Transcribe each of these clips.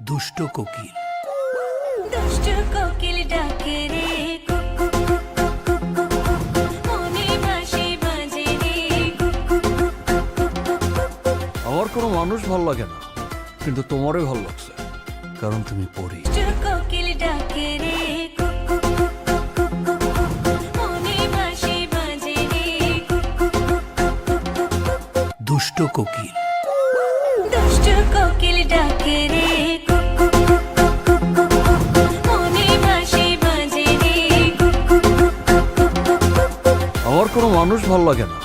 দুষ্ট কোকিল। দুষ্ট কোকিল ডাকে রে কুকু কুকু কুকু কুকু, মনে বাঁশি বাজে রে কুকু কুকু কুকু। আমার কোনো মানুষ ভাল লাগে না, কিন্তু তোমারই ভাল লাগছে, কারণ তুমি পড়ি। দুষ্ট কোকিল ডাকে রে কুকু কুকু কুকু কুকু, মনে বাঁশি বাজে রে কুকু কুকু কুকু। দুষ্ট কোকিল। দুষ্ট কোকিল ডাকে রে কুকু কুকু কুকু কুকু, মনে বাঁশি বাজে রে কুকু কুকু কুকু। আমার কোনো মানুষ ভাল লাগে না,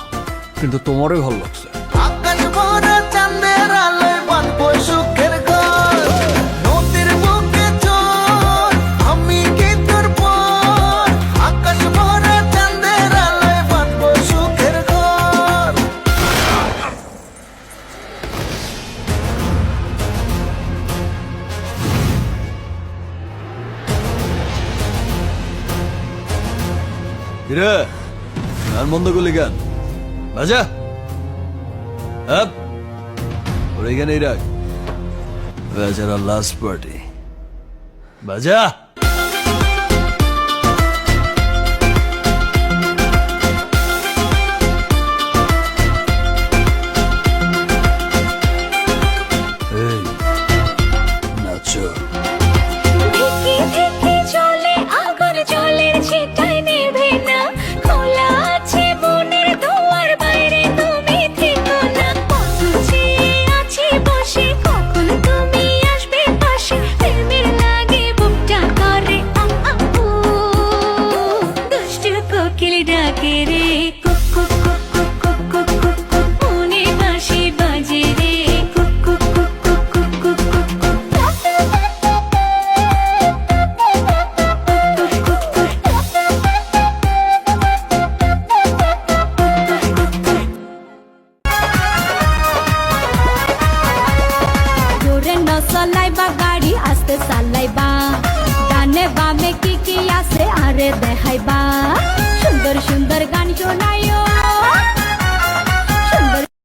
কিন্তু তোমারই ভাল লাগছে। আকাশ ভরা চাঁদের আলোয় বাঁধবো সুখের ঘর, নদীর বুকে চর, আমি কি তোর পর? আকাশ ভরা চাঁদের আলোয় বাঁধবো সুখের ঘর। কিরে, গান বন্ধ করলি কেন? বাজা আপ, ওর এখানেই রাখ। বেচারা লাস্ট পার্টি। বাজা। এই, নাচো। ধিকি ধিকি চলে আগুন, জলের ছিটায় নেভে না। খোলা আছে বনের দুয়ার, বাইরে তুমি থেকো না। কত চেয়ে আছি বসে, কখন তুমি আসবে পাশে। প্রেমের লাগে বুকটা করে আ আ উ। দুষ্ট কোকিল ডাকে রে কুকু কুকু কুকু কুকু, মনে বাঁশি বাজে রে কুকু কুকু কুকু কুকু। জোরে ন চলাইবা গাড়ি, আস্তে চালাইবা। ডানে বামে কি কি আছে আরে দেখাইবা। সুন্দর সুন্দর গান শোনাইও।